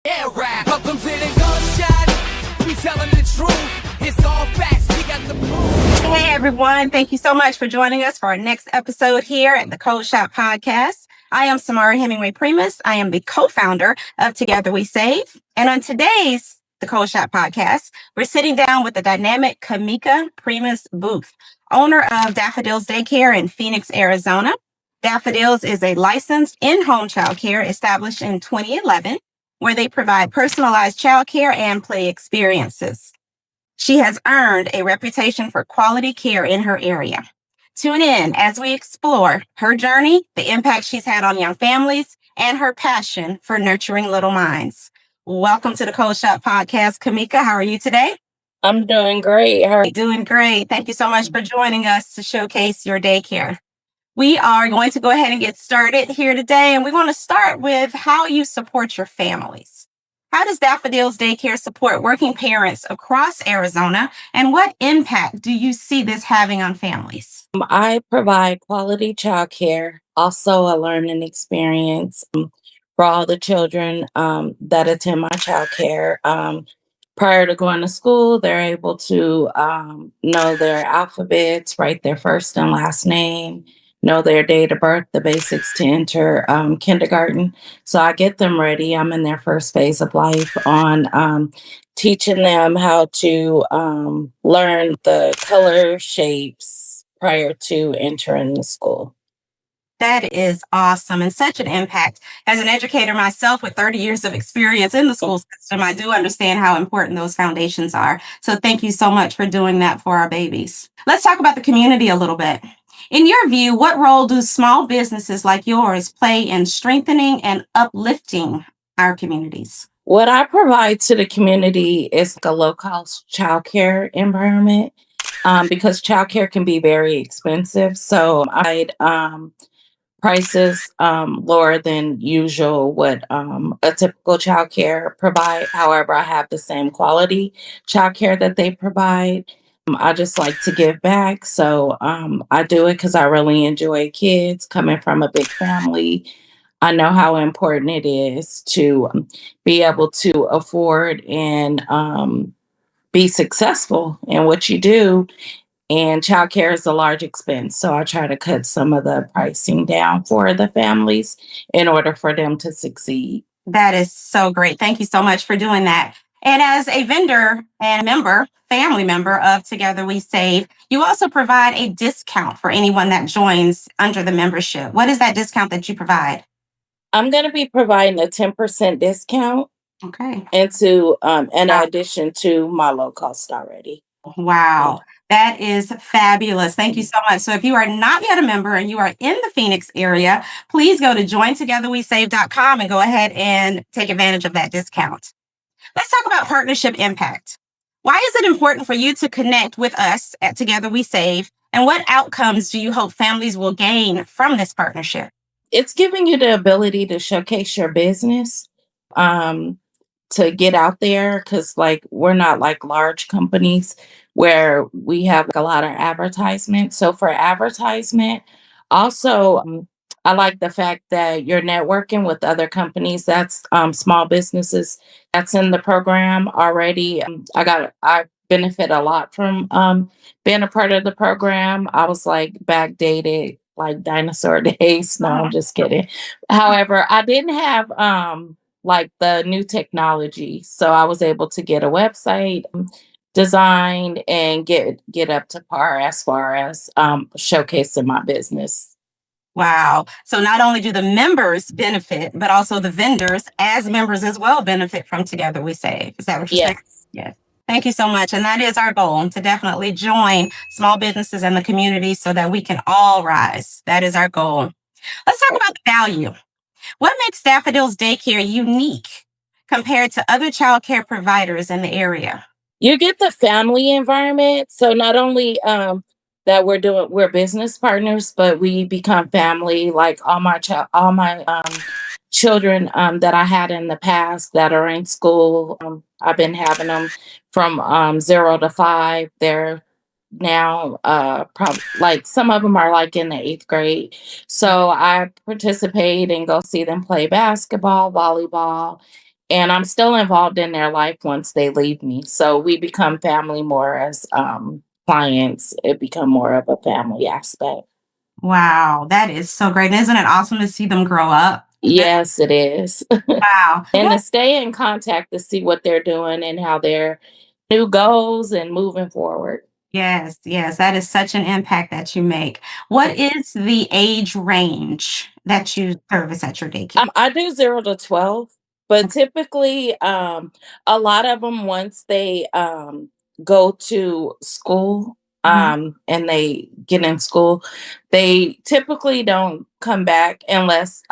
Yeah, rap. Welcome to the Coldshot. We telling the truth. It's all facts. We got the proof. Hey everyone, thank you so much for joining us for our next episode here at the Coldshot Podcast. I am Kamika Primous. I am the co-founder of Together We Save. And on today's the Coldshot Podcast, we're sitting down with the dynamic Kamika Primous Booth, owner of Daffodils Day Care in Phoenix, Arizona. Daffodils is a licensed in-home childcare established in 2011, where they provide personalized childcare and play experiences. She has earned a reputation for quality care in her area. Tune in as we explore her journey, the impact she's had on young families, and her passion for nurturing little minds. Welcome to the Coldshot Podcast. Kamika, how are you today? I'm doing great. How are you? Doing great. Thank you so much for joining us to showcase your daycare. We are going to go ahead and get started here today, and we want to start with how you support your families. How does Daffodils Day Care support working parents across Arizona, and what impact do you see this having on families? I provide quality childcare, also a learning experience for all the children that attend my childcare. Prior to going to school, they're able to know their alphabets, write their first and last name, know their date of birth, the basics to enter kindergarten. So I get them ready. I'm in their first phase of life on teaching them how to learn the color shapes prior to entering the school. That is awesome and such an impact. As an educator myself with 30 years of experience in the school system, I do understand how important those foundations are. So thank you so much for doing that for our babies. Let's talk about the community a little bit. In your view, what role do small businesses like yours play in strengthening and uplifting our communities? What I provide to the community is a low-cost childcare environment because childcare can be very expensive. So I'd prices lower than usual what a typical childcare provide. However, I have the same quality childcare that they provide. I just like to give back. So I do it because I really enjoy kids coming from a big family. I know how important it is to be able to afford and be successful in what you do. And childcare is a large expense. So I try to cut some of the pricing down for the families in order for them to succeed. That is so great. Thank you so much for doing that. And as a vendor and family member of Together We Save, you also provide a discount for anyone that joins under the membership. What is that discount that you provide? I'm going to be providing a 10% discount. Okay. Into in addition to my low cost already. Wow. That is fabulous. Thank you so much. So if you are not yet a member and you are in the Phoenix area, please go to jointogetherwesave.com and go ahead and take advantage of that discount. Let's talk about partnership impact. Why is it important for you to connect with us at Together We Save? And what outcomes do you hope families will gain from this partnership? It's giving you the ability to showcase your business, to get out there, because we're not like large companies where we have a lot of advertisement. So for advertisement, also I like the fact that you're networking with other companies that's small businesses that's in the program already. I benefit a lot from being a part of the program. I was backdated like dinosaur days. No, I'm just kidding. However, I didn't have the new technology. So I was able to get a website designed and get up to par as far as showcasing my business. Wow. So not only do the members benefit, but also the vendors as members as well benefit from Together We Save. Is that what you're saying? Yes. Thank you so much. And that is our goal, to definitely join small businesses and the community so that we can all rise. That is our goal. Let's talk about the value. What makes Daffodils Daycare unique compared to other childcare providers in the area? You get the family environment. So not only that we're business partners, but we become family. Like all my children that I had in the past that are in school, I've been having them from 0 to 5. They're now probably some of them are in the 8th grade. So I participate and go see them play basketball, volleyball, and I'm still involved in their life once they leave me. So we become family more as clients. It become more of a family aspect. Wow, that is so great. And isn't it awesome to see them grow up? Yes, it is. Wow. And to stay in contact to see what they're doing and how their new goals and moving forward. Yes, yes, that is such an impact that you make. What is the age range that you service at your daycare? I do 0 to 12, but typically, a lot of them once they go to school, Mhm. and they get in school, they typically don't come back unless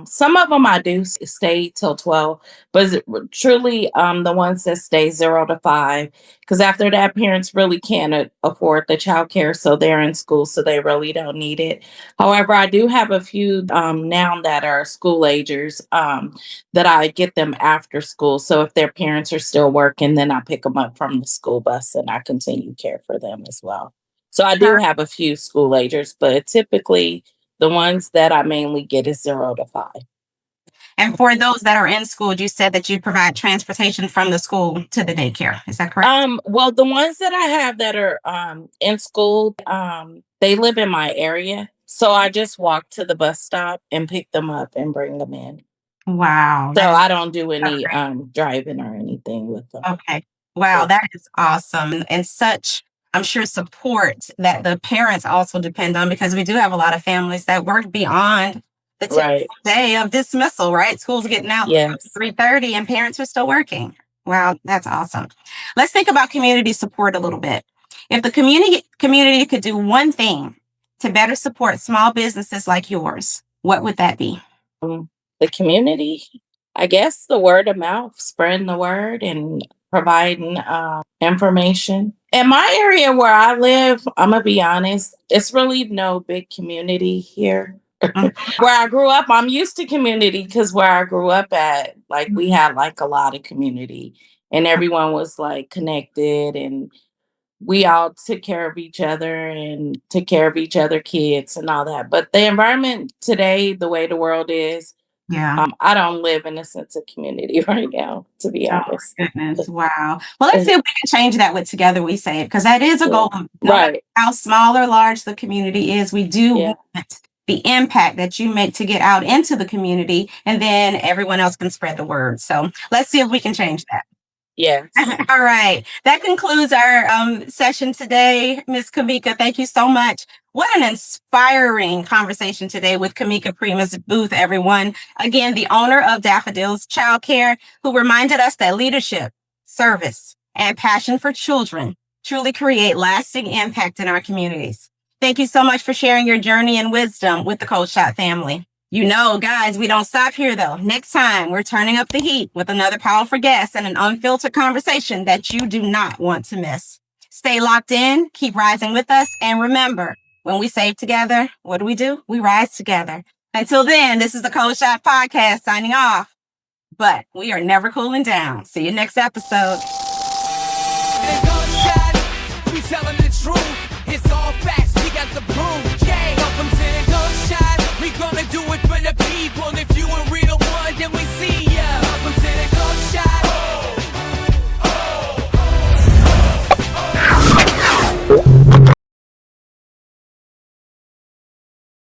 some of them I do stay till 12, but truly the ones that stay 0 to 5, because after that, parents really can't afford the childcare, so they're in school, so they really don't need it. However, I do have a few now that are school agers that I get them after school. So if their parents are still working, then I pick them up from the school bus and I continue care for them as well. So I do have a few school agers, but typically the ones that I mainly get is 0 to 5. And for those that are in school, you said that you provide transportation from the school to the daycare. Is that correct? Well, the ones that I have that are in school, they live in my area. So I just walk to the bus stop and pick them up and bring them in. Wow, So that is I don't do so any great. driving or anything with them. Okay. Wow, Yeah. that is awesome. And such, I'm sure, support that the parents also depend on, because we do have a lot of families that work beyond the typical Right. day of dismissal, right? School's getting out Yes. 3:30 and parents are still working. Wow, that's awesome. Let's think about community support a little bit. If the community could do one thing to better support small businesses like yours, what would that be? The community, I guess the word of mouth, spreading the word and providing information. In my area where I live, I'm going to be honest, it's really no big community here. Mhm. Where I grew up, I'm used to community because where I grew up at, like we had like a lot of community and everyone was like connected and we all took care of each other and took care of each other kids and all that. But the environment today, the way the world is, Yeah. I don't live in a sense of community right now, to be Oh honest. my goodness. Wow. Well, let's see if we can change that with Together We Save, because that is a Yeah. goal. No matter Right. how small or large the community is, we do Yeah. want the impact that you make to get out into the community, and then everyone else can spread the word. So let's see if we can change that. Yes. All right. That concludes our session today. Miss Kamika, thank you so much. What an inspiring conversation today with Kamika Primous Booth, everyone. Again, the owner of Daffodils Childcare, who reminded us that leadership, service, and passion for children truly create lasting impact in our communities. Thank you so much for sharing your journey and wisdom with the Coldshot family. You know, guys, we don't stop here though. Next time, we're turning up the heat with another powerful guest and an unfiltered conversation that you do not want to miss. Stay locked in, keep rising with us, and remember, when we save together, what do? We rise together. Until then, this is the Coldshot Podcast signing off, but we are never cooling down. See you next episode. We telling the truth. It's all